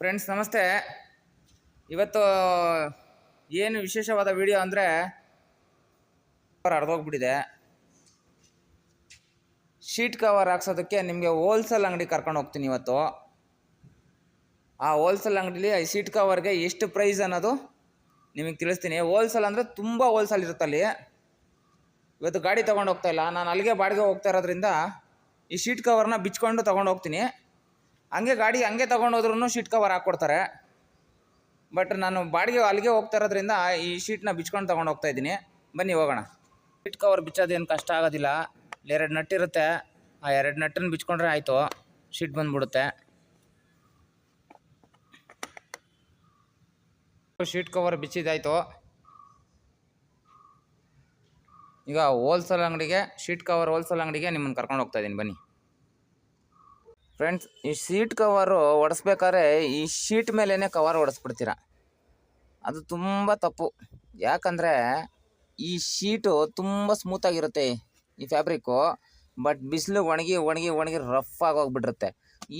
Friends ನಮಸ್ತೆ. ಇವತ್ತು ಏನು ವಿಶೇಷವಾದ ವಿಡಿಯೋ ಅಂದರೆ ಅರ್ಧೋಗ್ಬಿಟ್ಟಿದೆ. ಶೀಟ್ ಕವರ್ ಹಾಕ್ಸೋದಕ್ಕೆ ನಿಮಗೆ ಹೋಲ್ಸೇಲ್ ಅಂಗಡಿ ಕರ್ಕೊಂಡು ಹೋಗ್ತೀನಿ ಇವತ್ತು. ಆ ಹೋಲ್ಸೇಲ್ ಅಂಗಡಿಲಿ ಈ ಶೀಟ್ ಕವರ್ಗೆ ಎಷ್ಟು ಪ್ರೈಸ್ ಅನ್ನೋದು ನಿಮಗೆ ತಿಳಿಸ್ತೀನಿ. ಹೋಲ್ಸೇಲ್ ಅಂದರೆ ತುಂಬ ಹೋಲ್ಸೇಲ್ ಇರುತ್ತಲ್ಲಿ. ಇವತ್ತು ಗಾಡಿ ತೊಗೊಂಡು ಹೋಗ್ತಾ ಇಲ್ಲ, ನಾನು ಅಲ್ಲಿಗೆ ಬಾಡಿಗೆ ಹೋಗ್ತಾ ಇರೋದ್ರಿಂದ ಈ ಶೀಟ್ ಕವರ್ನ ಬಿಚ್ಕೊಂಡು ತೊಗೊಂಡು ಹೋಗ್ತೀನಿ. ಹಂಗೆ ಗಾಡಿ ಹಂಗೆ ತೊಗೊಂಡೋದ್ರೂ ಶೀಟ್ ಕವರ್ ಹಾಕ್ಕೊಡ್ತಾರೆ. ಬಟ್ ನಾನು ಬಾಡಿಗೆ ಅಲ್ಲಿಗೆ ಹೋಗ್ತಾ ಇರೋದ್ರಿಂದ ಈ ಶೀಟ್ನ ಬಿಚ್ಕೊಂಡು ತೊಗೊಂಡು ಹೋಗ್ತಾ ಇದ್ದೀನಿ. ಬನ್ನಿ ಹೋಗೋಣ. ಶೀಟ್ ಕವರ್ ಬಿಚ್ಚೋದೇನು ಕಷ್ಟ ಆಗೋದಿಲ್ಲ. ಎರಡು ನಟ್ ಇರುತ್ತೆ, ಆ ಎರಡು ನಟ್ಟನ್ನು ಬಿಚ್ಕೊಂಡ್ರೆ ಆಯಿತು, ಶೀಟ್ ಬಂದ್ಬಿಡುತ್ತೆ. ಶೀಟ್ ಕವರ್ ಬಿಚ್ಚಿದಾಯಿತು. ಈಗ ಹೋಲ್ಸೇಲ್ ಅಂಗಡಿಗೆ, ಶೀಟ್ ಕವರ್ ಹೋಲ್ಸೇಲ್ ಅಂಗಡಿಗೆ ನಿಮ್ಮನ್ನು ಕರ್ಕೊಂಡು ಹೋಗ್ತಾ ಇದ್ದೀನಿ. ಬನ್ನಿ ಫ್ರೆಂಡ್ಸ್. ಈ ಶೀಟ್ ಕವರು ಒಡಿಸ್ಬೇಕಾದ್ರೆ ಈ ಶೀಟ್ ಮೇಲೇ ಕವರ್ ಒಡಿಸ್ಬಿಡ್ತೀರ. ಅದು ತುಂಬ ತಪ್ಪು. ಯಾಕಂದರೆ ಈ ಶೀಟು ತುಂಬ ಸ್ಮೂತಾಗಿರುತ್ತೆ ಈ ಫ್ಯಾಬ್ರಿಕ್ಕು. ಬಟ್ ಬಿಸಿಲು ಒಣಗಿ ಒಣಗಿ ಒಣಗಿ ರಫ್ ಆಗೋಗ್ಬಿಟ್ಟಿರುತ್ತೆ.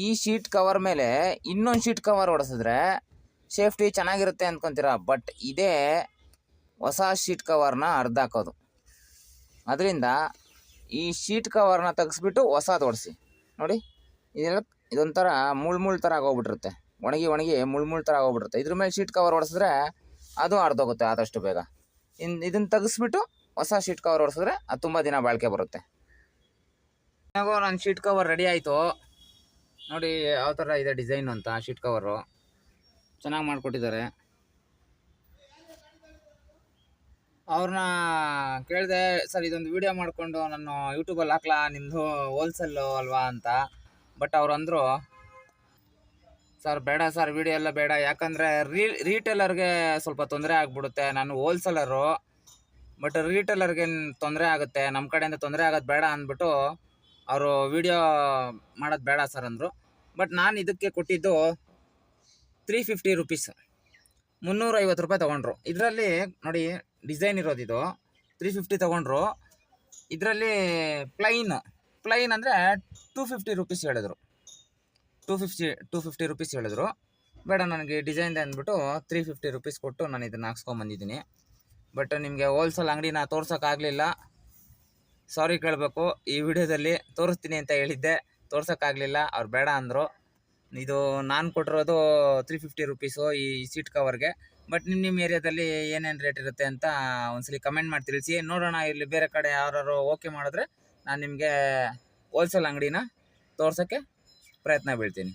ಈ ಶೀಟ್ ಕವರ್ ಮೇಲೆ ಇನ್ನೊಂದು ಶೀಟ್ ಕವರ್ ಹೊಡೆಸಿದ್ರೆ ಸೇಫ್ಟಿ ಚೆನ್ನಾಗಿರುತ್ತೆ ಅಂದ್ಕೊತೀರ. ಬಟ್ ಇದೇ ಹೊಸ ಶೀಟ್ ಕವರ್ನ ಹಾಕೋದು. ಅದರಿಂದ ಈ ಶೀಟ್ ಕವರ್ನ ತೆಗೆಸ್ಬಿಟ್ಟು ಹೊಸದು ಹೊಡಿಸಿ. ನೋಡಿ, ಇದೊಂಥರ ಮುಳ್ಳು ಥರ ಆಗೋಗ್ಬಿಟ್ಟಿರುತ್ತೆ. ಒಣಗಿ ಒಣಗಿ ಮುಳ್ಳು ಥರ ಆಗೋಗ್ಬಿಟ್ಟಿರುತ್ತೆ. ಇದ್ರ ಮೇಲೆ ಶೀಟ್ ಕವರ್ ಹೊಡೆಸಿದ್ರೆ ಅದು ಅರ್ಧೋಗುತ್ತೆ ಆದಷ್ಟು ಬೇಗ. ಇದನ್ನು ತೆಗೆಸ್ಬಿಟ್ಟು ಹೊಸ ಶೀಟ್ ಕವರ್ ಹೊಡೆಸಿದ್ರೆ ಅದು ತುಂಬ ದಿನ ಬಾಳಿಕೆ ಬರುತ್ತೆ. ಇವಾಗೋ ನನ್ನ ಶೀಟ್ ಕವರ್ ರೆಡಿ ಆಯಿತು. ನೋಡಿ ಯಾವ ಥರ ಇದೆ ಡಿಸೈನು ಅಂತ. ಶೀಟ್ ಕವರು ಚೆನ್ನಾಗಿ ಮಾಡಿಕೊಟ್ಟಿದ್ದಾರೆ. ಅವ್ರನ್ನ ಕೇಳಿದೆ, ಸರ್ ಇದೊಂದು ವಿಡಿಯೋ ಮಾಡಿಕೊಂಡು ನಾನು ಯೂಟ್ಯೂಬಲ್ಲಿ ಹಾಕ್ಲಾ, ನಿಮ್ಮದು ಹೋಲ್ಸೇಲು ಅಲ್ವಾ ಅಂತ. ಬಟ್ ಅವ್ರು ಅಂದರು, ಸರ್ ಬೇಡ ಸರ್, ವಿಡಿಯೋ ಎಲ್ಲ ಬೇಡ. ಯಾಕಂದರೆ ರೀಟೇಲರ್ಗೆ ಸ್ವಲ್ಪ ತೊಂದರೆ ಆಗಿಬಿಡುತ್ತೆ. ನಾನು ಹೋಲ್ಸೇಲರು, ಬಟ್ ರೀಟೇಲರ್ಗೆ ತೊಂದರೆ ಆಗುತ್ತೆ, ನಮ್ಮ ಕಡೆಯಿಂದ ತೊಂದರೆ ಆಗೋದು ಬೇಡ ಅಂದ್ಬಿಟ್ಟು ಅವರು ವಿಡಿಯೋ ಮಾಡೋದು ಬೇಡ ಸರ್ ಅಂದರು. ಬಟ್ ನಾನು ಇದಕ್ಕೆ ಕೊಟ್ಟಿದ್ದು 350 ರುಪೀಸ್, 350 ರೂಪಾಯಿ ತೊಗೊಂಡ್ರು. ಇದರಲ್ಲಿ ನೋಡಿ ಡಿಸೈನ್ ಇರೋದಿದು 350 ತೊಗೊಂಡ್ರು. ಇದರಲ್ಲಿ ಪ್ಲೈನ್ ಅಂದರೆ 250 ರುಪೀಸ್ ಹೇಳಿದ್ರು. 250 ರುಪೀಸ್ ಹೇಳಿದ್ರು. ಬೇಡ ನನಗೆ ಡಿಸೈನ್ದೆ ಅಂದ್ಬಿಟ್ಟು 350 ರುಪೀಸ್ ಕೊಟ್ಟು ನಾನು ಇದನ್ನು ಹಾಕ್ಸ್ಕೊಂಬಂದಿದ್ದೀನಿ. ಬಟ್ ನಿಮಗೆ ಹೋಲ್ಸೇಲ್ ಅಂಗಡಿನ ತೋರ್ಸೋಕ್ಕಾಗಲಿಲ್ಲ, ಸಾರಿ ಕೇಳಬೇಕು. ಈ ವಿಡಿಯೋದಲ್ಲಿ ತೋರಿಸ್ತೀನಿ ಅಂತ ಹೇಳಿದ್ದೆ, ತೋರ್ಸೋಕ್ಕಾಗಲಿಲ್ಲ, ಅವ್ರು ಬೇಡ ಅಂದರು. ಇದು ನಾನು ಕೊಟ್ಟಿರೋದು 350 ರುಪೀಸು ಈ ಸೀಟ್ ಕವರ್ಗೆ. ಬಟ್ ನಿಮ್ಮ ಏರಿಯಾದಲ್ಲಿ ಏನೇನು ರೇಟ್ ಇರುತ್ತೆ ಅಂತ ಒಂದ್ಸಲಿ ಕಮೆಂಟ್ ಮಾಡಿ ತಿಳಿಸಿ ನೋಡೋಣ. ಇಲ್ಲಿ ಬೇರೆ ಕಡೆ ಯಾರು ಓಕೆ ಮಾಡಿದ್ರೆ ನಾನು ನಿಮಗೆ ಹೋಲ್ಸೇಲ್ ಅಂಗಡಿನ ತೋರ್ಸೋಕ್ಕೆ ಪ್ರಯತ್ನ ಬೀಳ್ತೀನಿ.